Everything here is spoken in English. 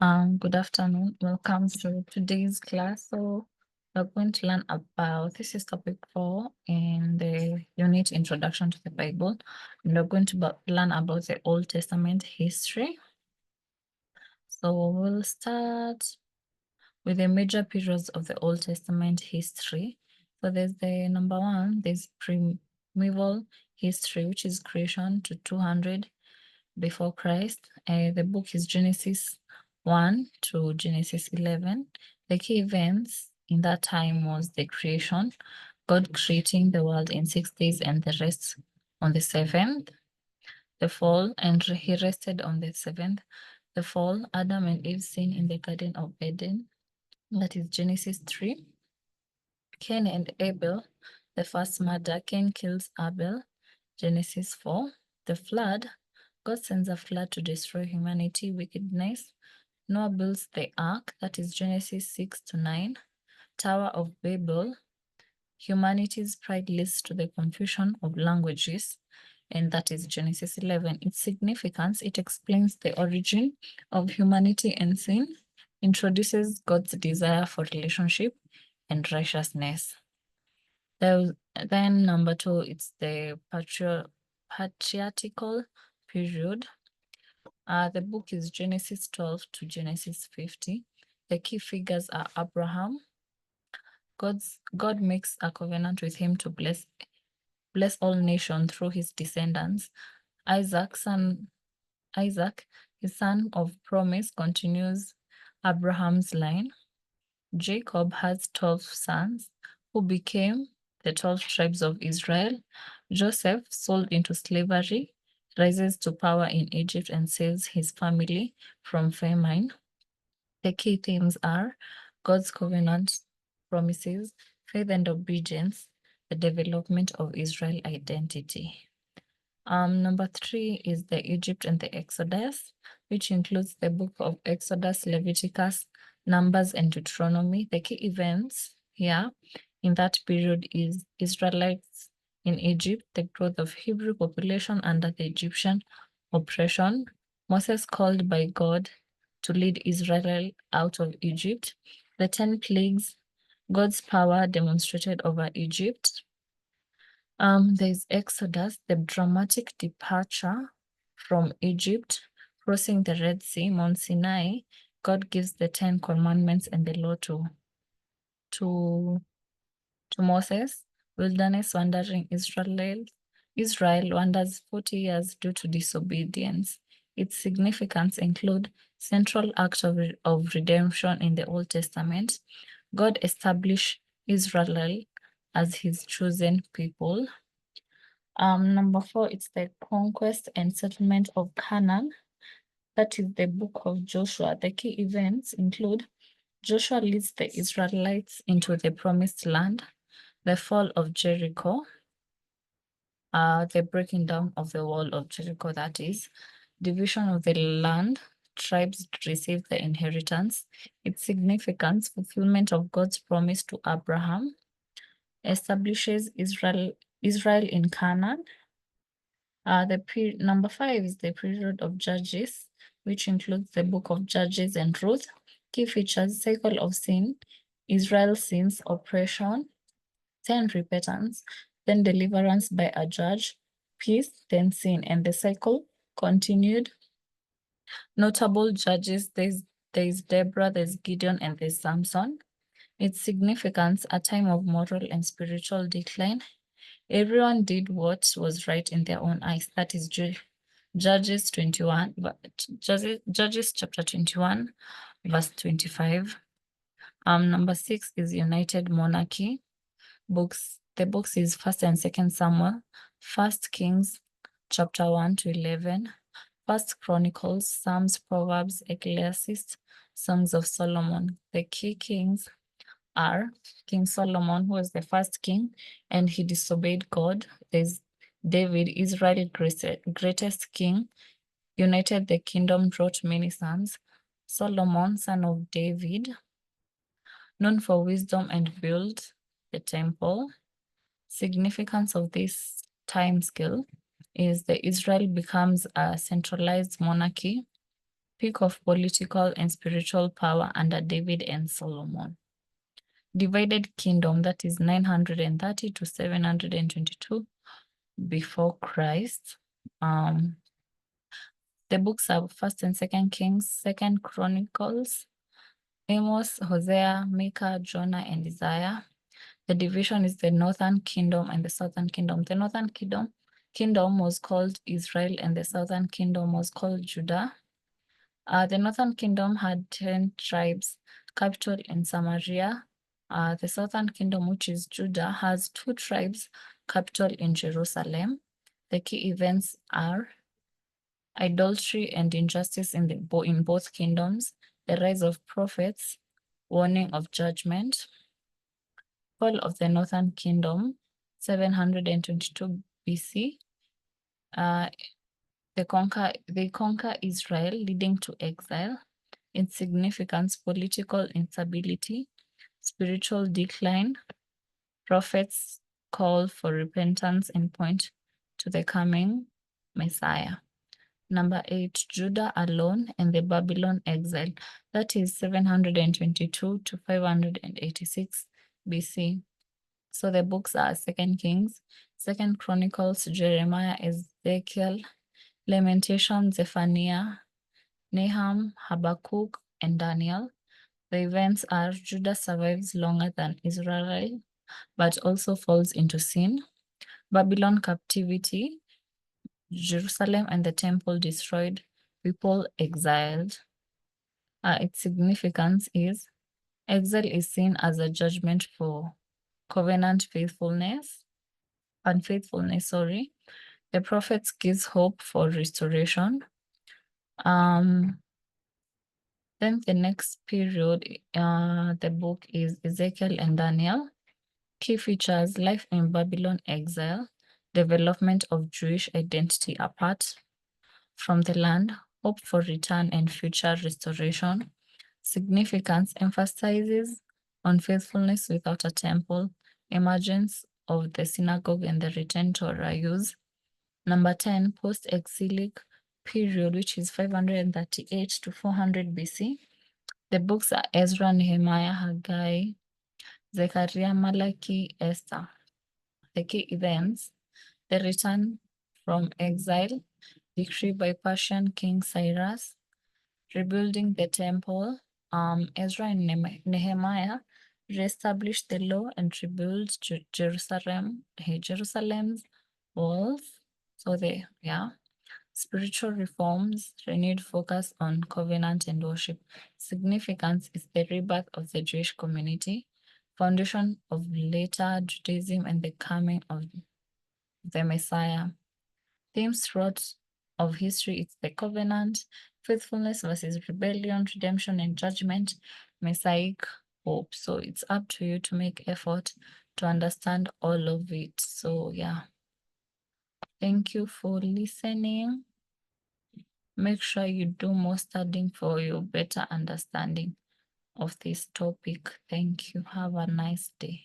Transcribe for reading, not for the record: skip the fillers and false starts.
Good afternoon. Welcome to today's class. We're going to learn about, this is topic 4 in the unit Introduction to the Bible. And we're going to learn about the Old Testament history. So we'll start with the major periods of the Old Testament history. So there's the number 1, there's primeval history, which is creation to 200 before Christ. The book is Genesis 1 to Genesis 11. The key events in that time was the creation, God creating the world in 6 days and the rest on the 7th. The fall, and he rested on the 7th. The fall, Adam and Eve sin in the Garden of Eden. That is Genesis 3. Cain and Abel, the first murder. Cain kills Abel. Genesis 4. The flood, God sends a flood to destroy humanity, wickedness. Noah builds the ark, that is Genesis 6 to 9. Tower of Babel, humanity's pride leads to the confusion of languages, and that is Genesis 11. Its significance, it explains the origin of humanity and sin, introduces God's desire for relationship and righteousness. Then number 2, it's the patriarchal period. The book is Genesis 12 to Genesis 50. The key figures are Abraham. God makes a covenant with him to bless all nations through his descendants. Isaac, his son of promise, continues Abraham's line. Jacob has 12 sons who became the 12 tribes of Israel. Joseph, sold into slavery, rises to power in Egypt and saves his family from famine. The key themes are God's covenant promises, faith and obedience, the development of Israel identity. Number 3 is the Egypt and the Exodus, which includes the book of Exodus, Leviticus, Numbers, and Deuteronomy. The key events here in that period is Israelites in Egypt, the growth of Hebrew population under the Egyptian oppression, Moses called by God to lead Israel out of Egypt, the 10 plagues, God's power demonstrated over Egypt. There's Exodus, the dramatic departure from Egypt, crossing the Red Sea, Mount Sinai. God gives the 10 commandments and the law to Moses. Wilderness wandering, Israel wanders 40 years due to disobedience. Its significance include central act of redemption in the Old Testament. God established Israel as his chosen people. Number 4, it's the conquest and settlement of Canaan. That is the book of Joshua. The key events include Joshua leads the Israelites into the promised land, the fall of Jericho, the breaking down of the wall of Jericho, that is, division of the land, tribes receive the inheritance, its significance, fulfillment of God's promise to Abraham, establishes Israel in Canaan. Number 5 is the period of Judges, which includes the book of Judges and Ruth. Key features: cycle of sin, Israel sins, oppression, then repentance, then deliverance by a judge, peace, then sin, and the cycle continued. Notable judges: there's Deborah, there's Gideon, and there's Samson. Its significance: a time of moral and spiritual decline. Everyone did what was right in their own eyes. That is Judges 21, Judges chapter 21, verse 25. Number 6 is United Monarchy. The books is 1st and 2nd Samuel, 1st Kings chapter 1 to 11, 1st Chronicles, Psalms, Proverbs, Ecclesiastes, Songs of Solomon. The key kings are King Solomon, who was the first king, and he disobeyed God. There's David, Israel's greatest king, united the kingdom, brought many sons. Solomon, son of David, known for wisdom and built the temple. Significance of this time scale is that Israel becomes a centralized monarchy. peak of political and spiritual power under David and Solomon. Divided kingdom, that is 930 to 722 before Christ. The books are First and Second Kings, Second Chronicles, Amos, Hosea, Micah, Jonah, and Isaiah. The division is the Northern Kingdom and the Southern Kingdom. The Northern Kingdom was called Israel, and the Southern Kingdom was called Judah. The Northern Kingdom had 10 tribes, capital in Samaria. The Southern Kingdom, which is Judah, has 2 tribes, capital in Jerusalem. The key events are idolatry and injustice in both kingdoms, the rise of prophets, warning of judgment, fall of the Northern Kingdom, 722 BC. They conquer Israel, leading to exile, insignificance, political instability, spiritual decline. Prophets call for repentance and point to the coming Messiah. Number 8, Judah alone and the Babylon exile. That is 722 to 586 BC. So the books are Second Kings, Second Chronicles, Jeremiah, Ezekiel, Lamentation, Zephaniah, Nahum, Habakkuk, and Daniel. The events are Judah survives longer than Israel, but also falls into sin. Babylon captivity, Jerusalem and the temple destroyed, people exiled. Its significance is exile is seen as a judgment for covenant unfaithfulness. The prophets gives hope for restoration. Then the next period, the book is Ezekiel and Daniel. Key features: life in Babylon exile, development of Jewish identity apart from the land, hope for return and future restoration. Significance emphasizes on faithfulness without a temple, emergence of the synagogue and the return Torah use. Number 10, post-exilic period, which is 538 to 400 BC. The books are Ezra, Nehemiah, Haggai, Zechariah, Malachi, Esther. The key events: the return from exile, decree by Persian King Cyrus, rebuilding the temple. Ezra and Nehemiah reestablished the law and rebuilt Jerusalem's walls. So spiritual reforms, renewed focus on covenant and worship. Significance is the rebirth of the Jewish community, foundation of later Judaism, and the coming of the Messiah. Themes throughout of history: it's the covenant, faithfulness versus rebellion, redemption and judgment, messianic hope. So it's up to you to make effort to understand all of it. So thank you for listening. Make sure you do more studying for your better understanding of this topic. Thank you. Have a nice day.